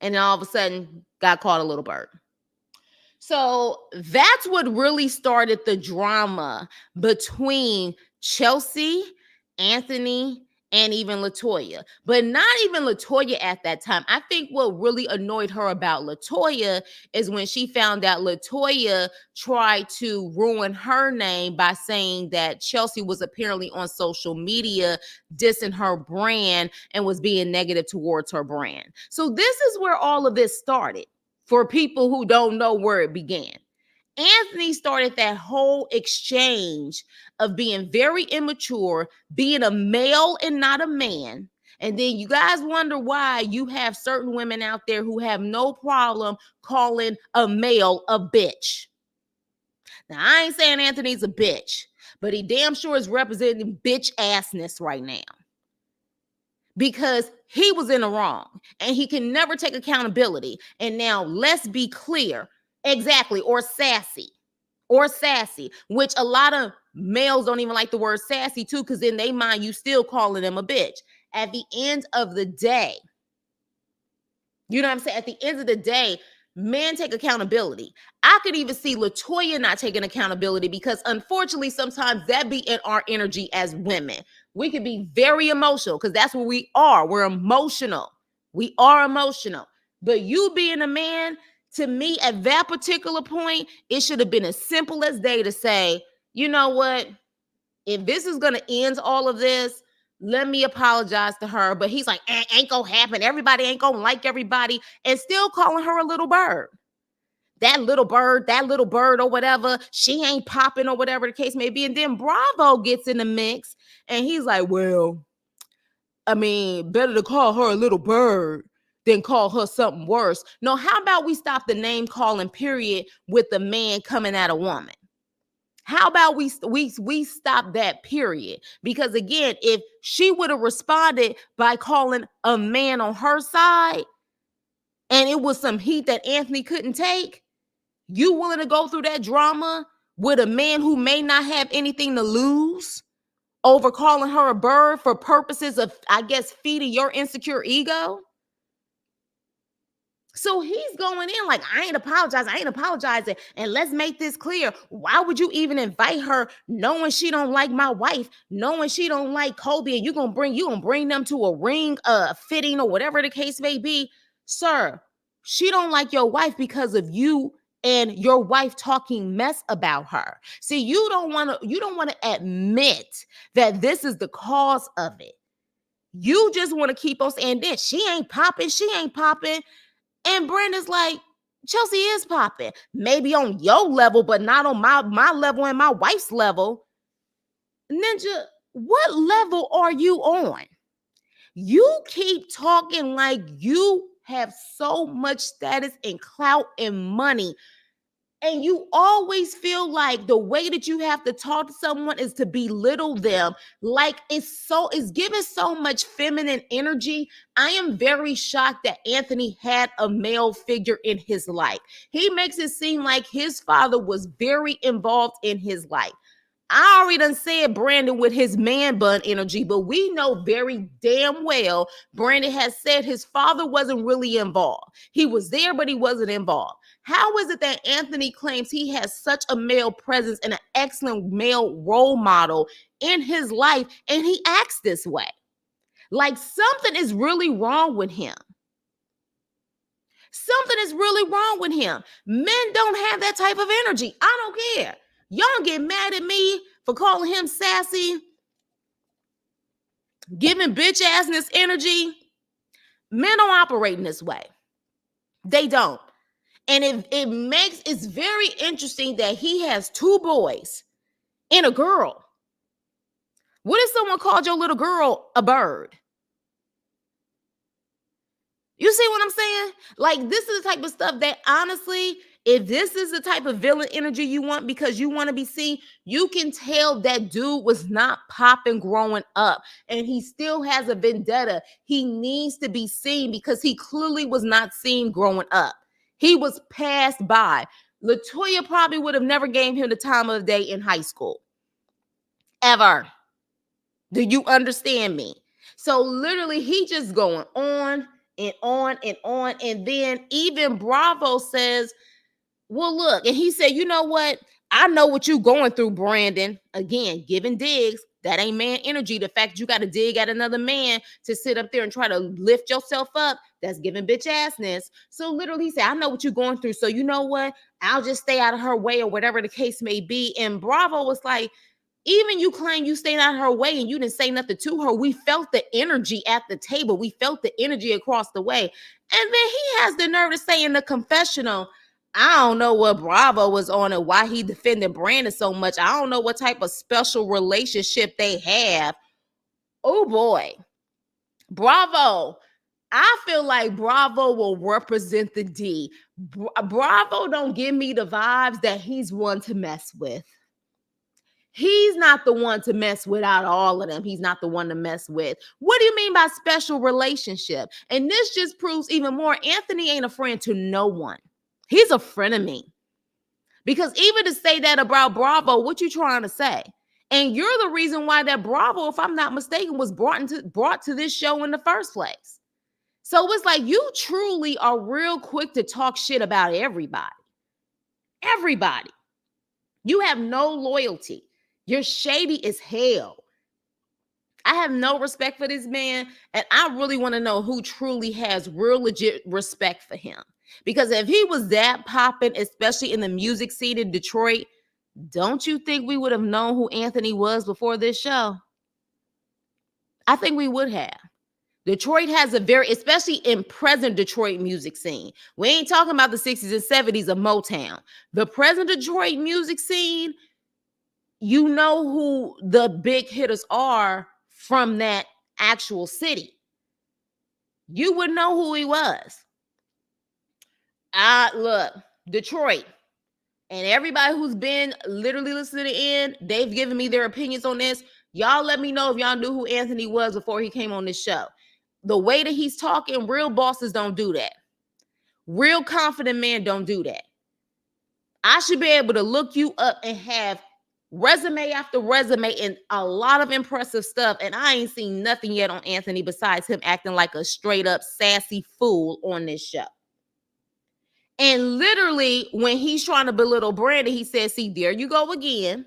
And then all of a sudden got called a little bird. So that's what really started the drama between Chelsea, Anthony, and even Latoya. But not even Latoya at that time. I think what really annoyed her about Latoya is when she found out Latoya tried to ruin her name by saying that Chelsea was apparently on social media dissing her brand and was being negative towards her brand. So this is where all of this started. For people who don't know where it began, Anthony started that whole exchange of being very immature, being a male and not a man. And then you guys wonder why you have certain women out there who have no problem calling a male a bitch. Now, I ain't saying Anthony's a bitch, but he damn sure is representing bitch assness right now. Because he was in the wrong and he can never take accountability. And now let's be clear. Exactly. Or sassy, which a lot of males don't even like the word sassy too, because in their mind, you still calling them a bitch. At the end of the day, you know what I'm saying? At the end of the day, men take accountability. I could even see Latoya not taking accountability because unfortunately, sometimes that be in our energy as women. We can be very emotional because that's what we are. We're emotional. We are emotional. But you being a man, to me, at that particular point, it should have been as simple as day to say, you know what? If this is going to end all of this, let me apologize to her. But he's like, ain't gonna happen. Everybody ain't gonna like everybody. And still calling her a little bird. That little bird or whatever, she ain't popping or whatever the case may be. And then Bravo gets in the mix and he's like, well, I mean, better to call her a little bird than call her something worse. No, how about we stop the name calling period with the man coming at a woman? How about we stop that period? Because again, if she would have responded by calling a man on her side and it was some heat that Anthony couldn't take, you willing to go through that drama with a man who may not have anything to lose over calling her a bird for purposes of, I guess, feeding your insecure ego? So he's going in like, I ain't apologizing. And let's make this clear. Why would you even invite her knowing she don't like my wife, knowing she don't like Kobe, and you gonna bring them to a ring fitting or whatever the case may be? Sir, she don't like your wife because of you and your wife talking mess about her. See, you don't want to admit that this is the cause of it. You just want to keep on saying this. She ain't popping. And Brandon's like, Chelsea is popping. Maybe on your level, but not on my level and my wife's level. Ninja, what level are you on? You keep talking like you have so much status and clout and money. And you always feel like the way that you have to talk to someone is to belittle them. Like it's given so much feminine energy. I am very shocked that Anthony had a male figure in his life. He makes it seem like his father was very involved in his life. I already done said Brandon with his man bun energy, but we know very damn well Brandon has said his father wasn't really involved. He was there, but he wasn't involved. How is it that Anthony claims he has such a male presence and an excellent male role model in his life, and he acts this way? Like something is really wrong with him. Something is really wrong with him. Men don't have that type of energy. I don't care. Y'all get mad at me for calling him sassy, giving bitch assness energy. Men don't operate in this way. They don't. And it's very interesting that he has two boys and a girl. What if someone called your little girl a bird? You see what I'm saying? Like, this is the type of stuff that honestly, If this is the type of villain energy you want because you want to be seen, you can tell that dude was not popping growing up and he still has a vendetta. He needs to be seen because he clearly was not seen growing up. He was passed by. LaToya probably would have never gave him the time of day in high school. Ever. Do you understand me? So literally he just going on and on and on. And then even Bravo says, well, look, and he said, you know what? I know what you going through, Brandon. Again, giving digs. That ain't man energy. The fact you got to dig at another man to sit up there and try to lift yourself up, that's giving bitch assness. So literally he said, I know what you're going through. So you know what? I'll just stay out of her way or whatever the case may be. And Bravo was like, even you claim you stayed out of her way and you didn't say nothing to her. We felt the energy at the table. We felt the energy across the way. And then he has the nerve to say in the confessional, I don't know what Bravo was on and why he defended Brandon so much. I don't know what type of special relationship they have. Oh boy. Bravo. I feel like Bravo will represent the D. Bravo don't give me the vibes that he's one to mess with. He's not the one to mess with out of all of them. He's not the one to mess with. What do you mean by special relationship? And this just proves even more Anthony ain't a friend to no one. He's a frenemy. Because even to say that about Bravo, what you trying to say? And you're the reason why that Bravo, if I'm not mistaken, was brought to this show in the first place. So it's like you truly are real quick to talk shit about everybody. Everybody. You have no loyalty. You're shady as hell. I have no respect for this man, and I really want to know who truly has real legit respect for him. Because if he was that popping, especially in the music scene in Detroit, don't you think we would have known who Anthony was before this show? I think we would have. Detroit has a very, especially in present Detroit music scene. We ain't talking about the 60s and 70s of Motown. The present Detroit music scene, you know who the big hitters are from that actual city. You would know who he was. Look, Detroit, and everybody who's been literally listening in, they've given me their opinions on this. Y'all let me know if y'all knew who Anthony was before he came on this show. The way that he's talking, real bosses don't do that. Real confident men don't do that. I should be able to look you up and have resume after resume and a lot of impressive stuff. And I ain't seen nothing yet on Anthony besides him acting like a straight up sassy fool on this show. And literally, when he's trying to belittle Brandon, he says, see, there you go again,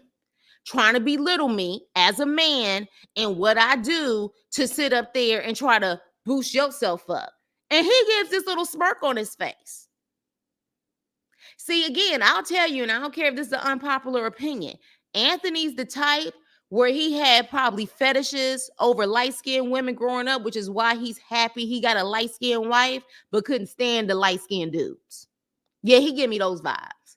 trying to belittle me as a man and what I do to sit up there and try to boost yourself up. And he gives this little smirk on his face. See, again, I'll tell you, and I don't care if this is an unpopular opinion, Anthony's the type where he had probably fetishes over light-skinned women growing up, which is why he's happy he got a light-skinned wife, but couldn't stand the light-skinned dudes. Yeah, he give me those vibes.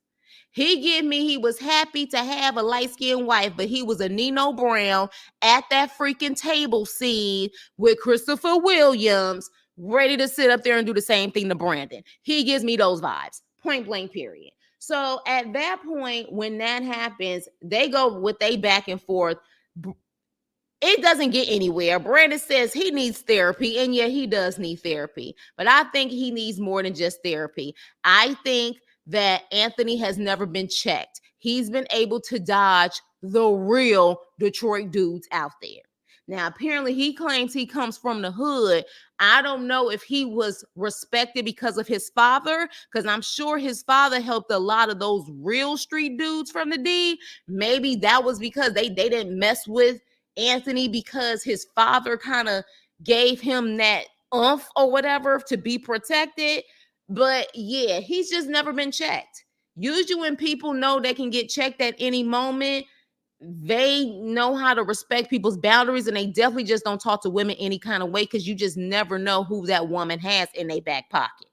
He was happy to have a light-skinned wife, but he was a Nino Brown at that freaking table scene with Christopher Williams, ready to sit up there and do the same thing to Brandon. He gives me those vibes, point blank, period. So at that point, when that happens, they go with they back and forth. It doesn't get anywhere. Brandon says he needs therapy, and yeah, he does need therapy. But I think he needs more than just therapy. I think that Anthony has never been checked. He's been able to dodge the real Detroit dudes out there. Now, apparently he claims he comes from the hood. I don't know if he was respected because of his father, because I'm sure his father helped a lot of those real street dudes from the D. Maybe that was because they didn't mess with Anthony because his father kind of gave him that oomph or whatever to be protected. But yeah, he's just never been checked. Usually when people know they can get checked at any moment, they know how to respect people's boundaries, and they definitely just don't talk to women any kind of way because you just never know who that woman has in their back pocket.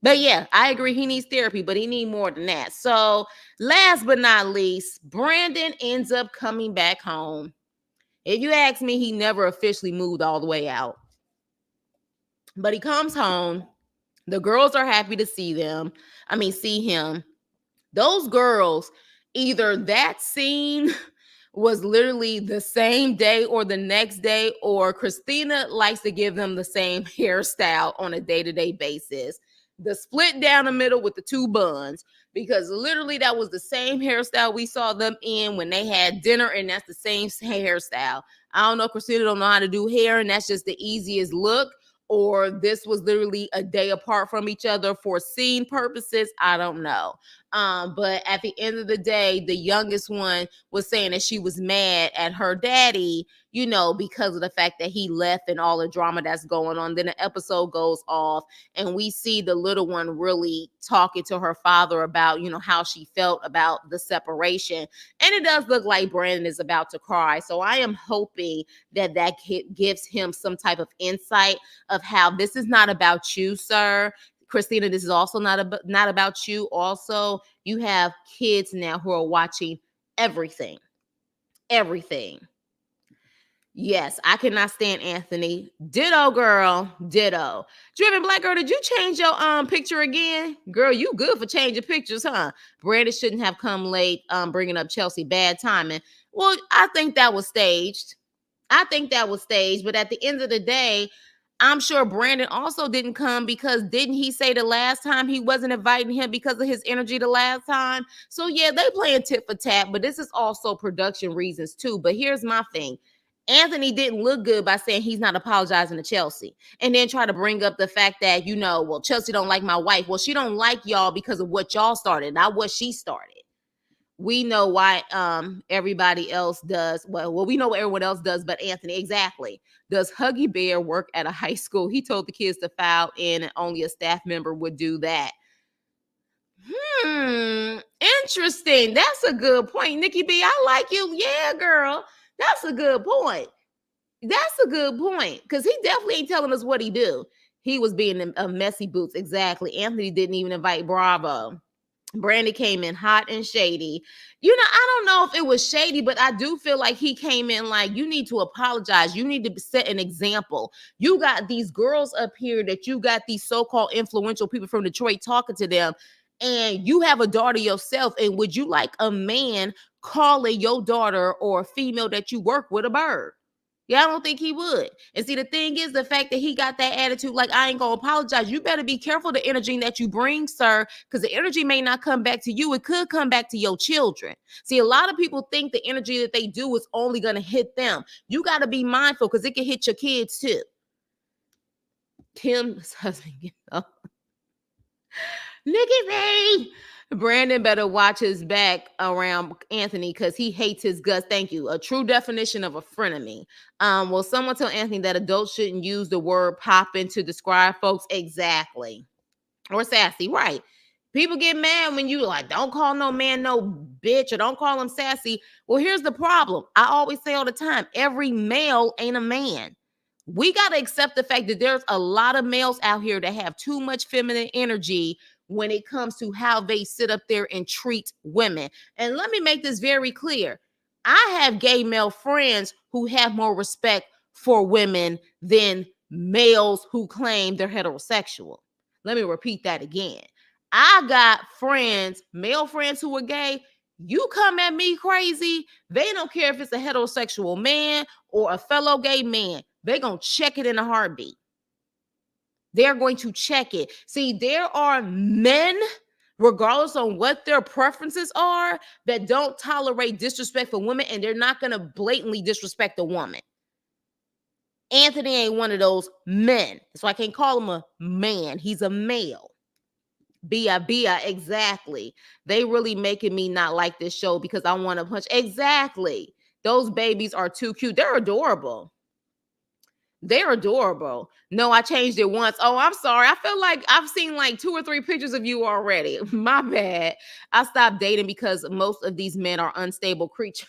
But yeah, I agree. He needs therapy, but he needs more than that. So last but not least, Brandon ends up coming back home. If you ask me, he never officially moved all the way out. But he comes home. The girls are happy to see them. See him. Those girls, either that scene was literally the same day or the next day, or Christina likes to give them the same hairstyle on a day-to-day basis. The split down the middle with the two buns, because literally that was the same hairstyle we saw them in when they had dinner, and that's the same hairstyle. I don't know, Christina don't know how to do hair, and that's just the easiest look, or this was literally a day apart from each other for scene purposes. I don't know. But at the end of the day, the youngest one was saying that she was mad at her daddy, because of the fact that he left and all the drama that's going on. Then the episode goes off and we see the little one really talking to her father about, how she felt about the separation. And it does look like Brandon is about to cry. So I am hoping that gives him some type of insight of how this is not about you, sir. Christina, this is also not about you. Also, you have kids now who are watching everything. Everything. Yes, I cannot stand Anthony. Ditto, girl. Ditto. Driven Black Girl, did you change your picture again? Girl, you good for changing pictures, huh? Brandon shouldn't have come late bringing up Chelsea. Bad timing. Well, I think that was staged. But at the end of the day, I'm sure Brandon also didn't come, because didn't he say the last time he wasn't inviting him because of his energy the last time? So yeah, they playing tit for tat, but this is also production reasons too. But here's my thing. Anthony didn't look good by saying he's not apologizing to Chelsea, and then try to bring up the fact that, well, Chelsea don't like my wife. Well, she don't like y'all because of what y'all started, not what she started. We know why everybody else does. Well, we know what everyone else does, but Anthony, exactly. Does Huggy Bear work at a high school? He told the kids to file in, and only a staff member would do that. Interesting. That's a good point. Nikki B, I like you. Yeah, girl. That's a good point. Because he definitely ain't telling us what he do. He was being a messy boots. Exactly. Anthony didn't even invite Bravo. Brandy came in hot and shady. I don't know if it was shady, but I do feel like he came in like, you need to apologize. You need to set an example. You got these girls up here that you got these so-called influential people from Detroit talking to them, and you have a daughter yourself. And would you like a man calling your daughter or a female that you work with a bird? Yeah, I don't think he would. And see, the thing is, the fact that he got that attitude, like, I ain't gonna apologize. You better be careful the energy that you bring, sir, because the energy may not come back to you. It could come back to your children. See, a lot of people think the energy that they do is only gonna hit them. You got to be mindful, because it can hit your kids too. Kim's husband, Nikki B. Brandon better watch his back around Anthony, because he hates his guts. Thank you. A true definition of a frenemy. Will someone tell Anthony that adults shouldn't use the word poppin' to describe folks? Exactly. Or sassy, right? People get mad when you like, don't call no man no bitch, or don't call him sassy. Well, here's the problem. I always say all the time, every male ain't a man. We got to accept the fact that there's a lot of males out here that have too much feminine energy when it comes to how they sit up there and treat women. And let me make this very clear. I have gay male friends who have more respect for women than males who claim they're heterosexual. Let me repeat that again. I got friends, male friends who are gay. You come at me crazy, they don't care if it's a heterosexual man or a fellow gay man. They're going to check it in a heartbeat. They're going to check it. See, there are men, regardless on what their preferences are, that don't tolerate disrespect for women, and they're not going to blatantly disrespect a woman. Anthony ain't one of those men. So I can't call him a man. He's a male. Bia, exactly. They really making me not like this show because I want to punch. Exactly. Those babies are too cute. They're adorable. No, I changed it once. Oh, I'm sorry. I feel like I've seen like 2 or 3 pictures of you already. My bad. I stopped dating because most of these men are unstable creatures.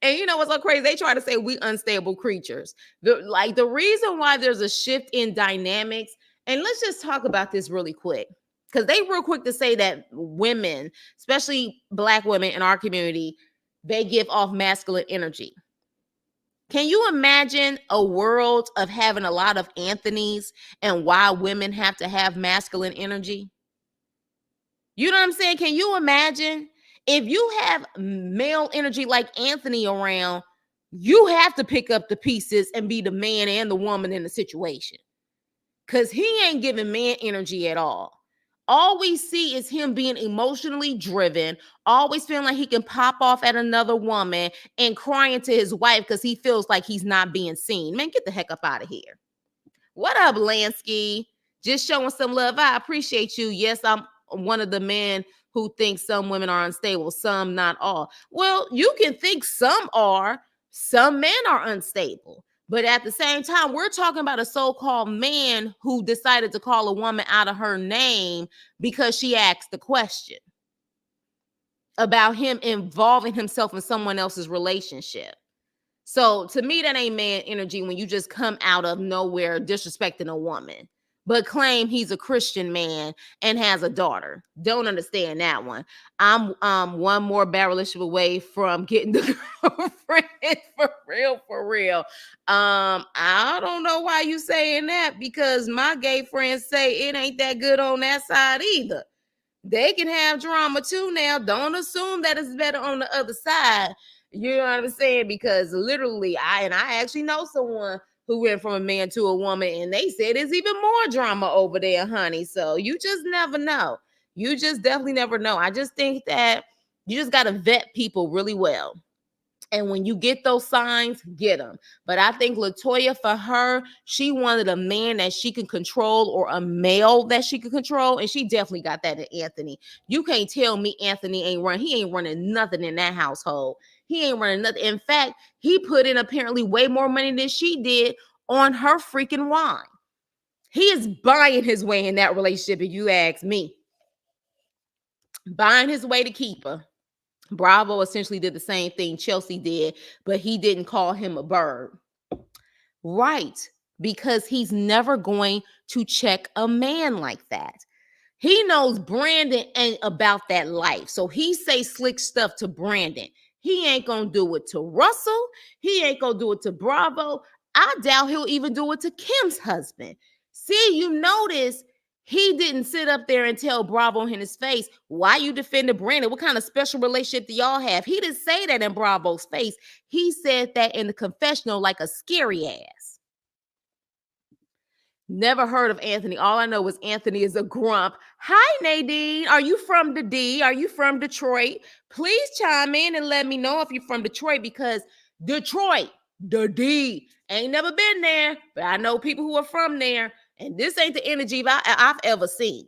And you know what's so crazy? They try to say we unstable creatures. The reason why there's a shift in dynamics, and let's just talk about this really quick, because they real quick to say that women, especially Black women in our community, they give off masculine energy. Can you imagine a world of having a lot of Anthonys and why women have to have masculine energy? You know what I'm saying? Can you imagine if you have male energy like Anthony around, you have to pick up the pieces and be the man and the woman in the situation because he ain't giving man energy at all. All we see is him being emotionally driven, always feeling like he can pop off at another woman and crying to his wife because he feels like he's not being seen. Man, get the heck up out of here. What up, Lansky? Just showing some love. I appreciate you. Yes, I'm one of the men who thinks some women are unstable, some not all. Well, you can think some are, some men are unstable. But at the same time, we're talking about a so-called man who decided to call a woman out of her name because she asked the question about him involving himself in someone else's relationship. So to me, that ain't man energy when you just come out of nowhere disrespecting a woman, but claim he's a Christian man and has a daughter. Don't understand that one. I'm one more bad relationship away from getting the girlfriend for real, for real. I don't know why you saying that because my gay friends say it ain't that good on that side either. They can have drama too now. Don't assume that it's better on the other side. You know what I'm saying? Because literally, I actually know someone who went from a man to a woman, and they said there's even more drama over there, honey. So you just never know. You just definitely never know. I just think that you just got to vet people really well. And when you get those signs, get them. But I think Latoya, for her, she wanted a man that she can control or a male that she could control. And she definitely got that in Anthony. You can't tell me Anthony ain't run. He ain't running nothing in that household. He ain't running nothing. In fact, he put in apparently way more money than she did on her freaking wine. He is buying his way in that relationship, if you ask me. Buying his way to keep her. Bravo essentially did the same thing Chelsea did, but he didn't call him a bird. Right, because he's never going to check a man like that. He knows Brandon ain't about that life. So he say slick stuff to Brandon. He ain't going to do it to Russell. He ain't going to do it to Bravo. I doubt he'll even do it to Kim's husband. See, you notice he didn't sit up there and tell Bravo in his face, why you defending Brandon? What kind of special relationship do y'all have? He didn't say that in Bravo's face. He said that in the confessional like a scary ass. Never heard of Anthony. All I know is Anthony is a grump. Hi, Nadine. Are you from the D? Are you from Detroit? Please chime in and let me know if you're from Detroit because Detroit, the D, ain't never been there, but I know people who are from there, and this ain't the energy I've ever seen.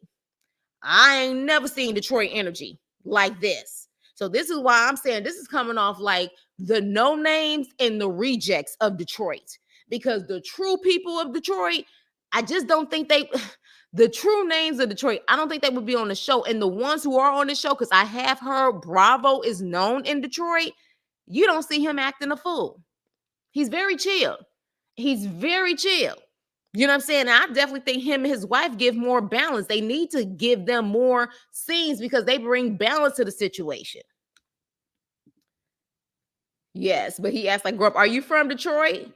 I ain't never seen Detroit energy like this. So this is why I'm saying this is coming off like the no names and the rejects of Detroit because the true people of Detroit, I just don't think the true names of Detroit, I don't think they would be on the show. And the ones who are on the show, because I have heard Bravo is known in Detroit, you don't see him acting a fool. He's very chill. He's very chill. You know what I'm saying? And I definitely think him and his wife give more balance. They need to give them more scenes because they bring balance to the situation. Yes, but he asked, I grew up, are you from Detroit?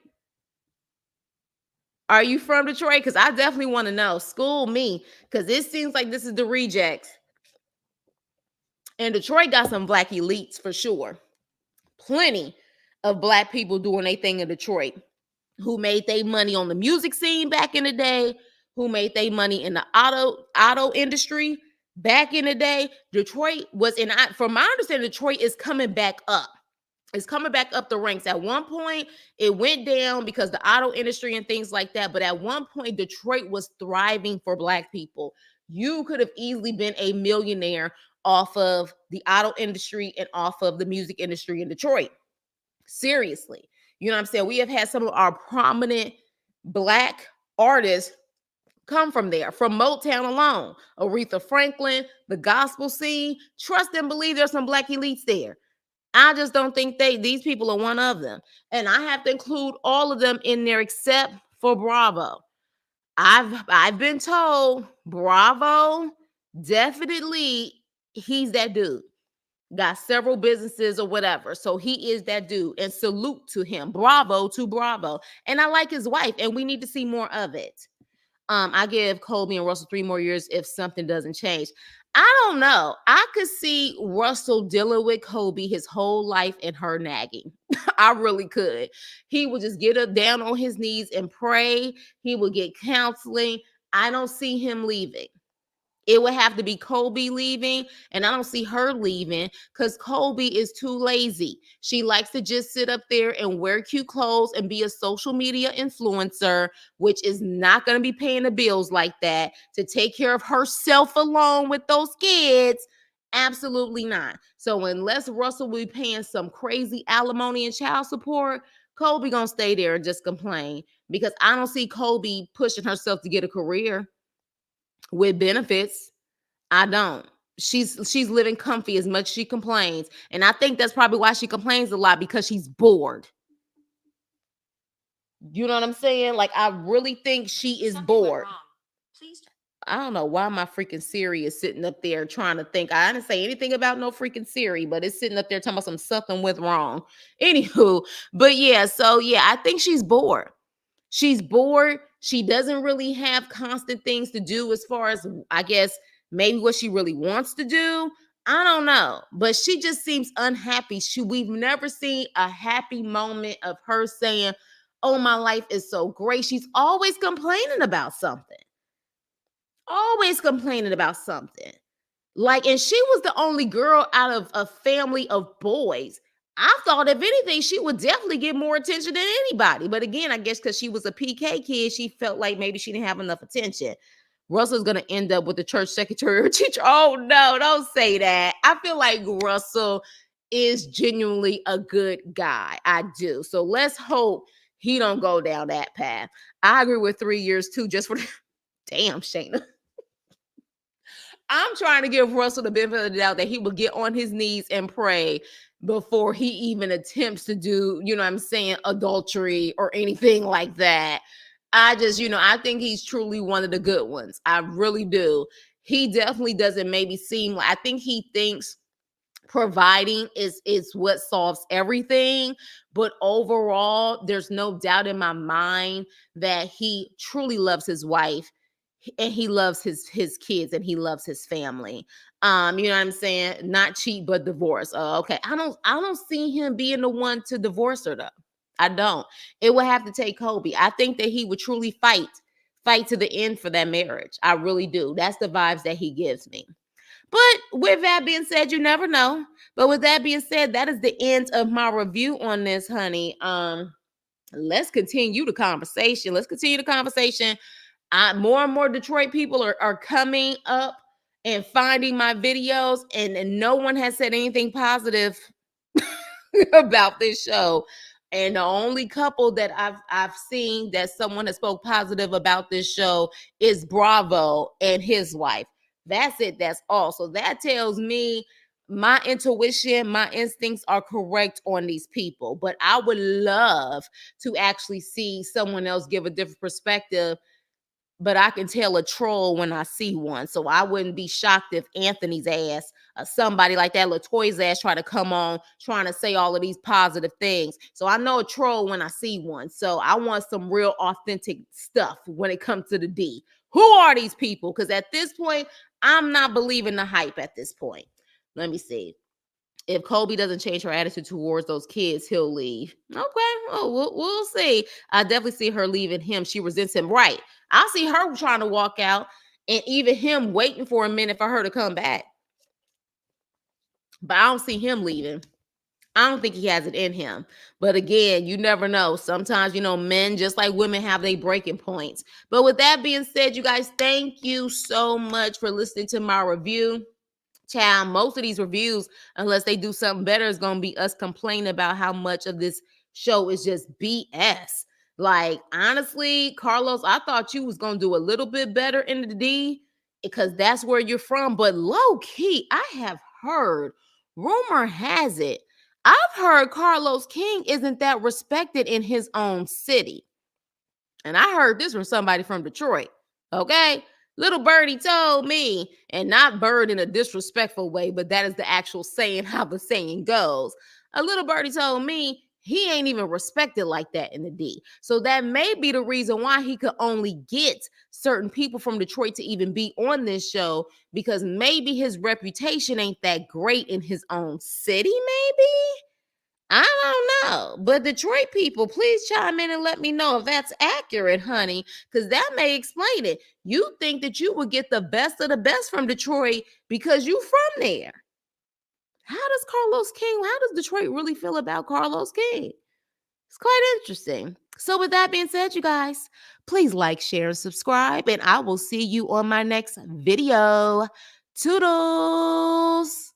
Are you from Detroit? Because I definitely want to know. School me, because it seems like this is the rejects. And Detroit got some black elites for sure. Plenty of black people doing their thing in Detroit who made their money on the music scene back in the day, who made their money in the auto industry back in the day. Detroit was from my understanding, Detroit is coming back up. It's coming back up the ranks. At one point, it went down because the auto industry and things like that. But at one point, Detroit was thriving for black people. You could have easily been a millionaire off of the auto industry and off of the music industry in Detroit. Seriously. You know what I'm saying? We have had some of our prominent black artists come from there, from Motown alone. Aretha Franklin, the gospel scene. Trust and believe there's some black elites there. I just don't think these people are one of them. And I have to include all of them in there except for Bravo. I've been told Bravo, definitely he's that dude. got several businesses or whatever. So he is that dude. And salute to him. Bravo to Bravo. And I like his wife, and we need to see more of it. I give Colby and Russell 3 more years if something doesn't change. I don't know. I could see Russell dealing with Colby his whole life and her nagging. I really could. He would just get up down on his knees and pray. He would get counseling. I don't see him leaving. It would have to be Colby leaving, and I don't see her leaving because Colby is too lazy. She likes to just sit up there and wear cute clothes and be a social media influencer, which is not going to be paying the bills like that to take care of herself alone with those kids. Absolutely not. So unless Russell will be paying some crazy alimony and child support, Colby gonna stay there and just complain because I don't see Colby pushing herself to get a career with benefits. I don't. She's living comfy as much as she complains. And I think that's probably why she complains a lot, because she's bored. You know what I'm saying? Like, I really think she is bored. Please. I don't know why my freaking Siri is sitting up there trying to think. I didn't say anything about no freaking Siri, but it's sitting up there talking about something went wrong. Anywho, but yeah, so yeah, I think she's bored. She's bored. She doesn't really have constant things to do as far as, I guess, maybe what she really wants to do. I don't know, but she just seems unhappy. We've never seen a happy moment of her saying, "Oh, my life is so great." She's always complaining about something. Always complaining about something. Like, and she was the only girl out of a family of boys. I thought, if anything, she would definitely get more attention than anybody. But again, I guess because she was a PK kid, she felt like maybe she didn't have enough attention. Russell's going to end up with the church secretary or teacher. Oh, no, don't say that. I feel like Russell is genuinely a good guy. I do. So let's hope he don't go down that path. I agree with 3 years too, just for damn, Shayna. I'm trying to give Russell the benefit of the doubt that he will get on his knees and pray before he even attempts to do, you know what I'm saying, adultery or anything like that. I just, I think he's truly one of the good ones. I really do. He definitely doesn't maybe seem like, I think he thinks providing is what solves everything, but overall there's no doubt in my mind that he truly loves his wife, and he loves his kids, and he loves his family. You know what I'm saying? Not cheat, but divorce. Okay. I don't see him being the one to divorce her though. I don't. It would have to take Colby. I think that he would truly fight to the end for that marriage. I really do. That's the vibes that he gives me. But with that being said, you never know. But with that being said, that is the end of my review on this, honey. Let's continue the conversation. More and more Detroit people are coming up and finding my videos, and no one has said anything positive about this show. And the only couple that I've seen that someone has spoke positive about this show is Bravo and his wife. That's it. That's all. So that tells me my intuition, my instincts are correct on these people. But I would love to actually see someone else give a different perspective, but I can tell a troll when I see one. So I wouldn't be shocked if Anthony's ass or somebody like that, LaToya's ass, try to come on trying to say all of these positive things. So I know a troll when I see one. So I want some real authentic stuff when it comes to the D. Who are these people? Because at this point, I'm not believing the hype at this point. Let me see. If Colby doesn't change her attitude towards those kids, he'll leave. Okay, well, we'll see. I definitely see her leaving him. She resents him. Right. I see her trying to walk out, and even him waiting for a minute for her to come back. But I don't see him leaving. I don't think he has it in him. But again, you never know. Sometimes, men, just like women, have their breaking points. But with that being said, you guys, thank you so much for listening to my review. Child, most of these reviews, unless they do something better, is going to be us complaining about how much of this show is just BS. Like, honestly, Carlos, I thought you was going to do a little bit better in the D because that's where you're from. But low key, I have heard, rumor has it, I've heard Carlos King isn't that respected in his own city. And I heard this from somebody from Detroit. Okay. Little birdie told me, and not bird in a disrespectful way, but that is the actual saying, how the saying goes. A little birdie told me he ain't even respected like that in the D. So that may be the reason why he could only get certain people from Detroit to even be on this show, because maybe his reputation ain't that great in his own city, maybe? I don't know. But Detroit people, please chime in and let me know if that's accurate, honey, because that may explain it. You think that you would get the best of the best from Detroit because you from there. How does Carlos King, how does Detroit really feel about Carlos King? It's quite interesting. So with that being said, you guys, please like, share, and subscribe, and I will see you on my next video. Toodles!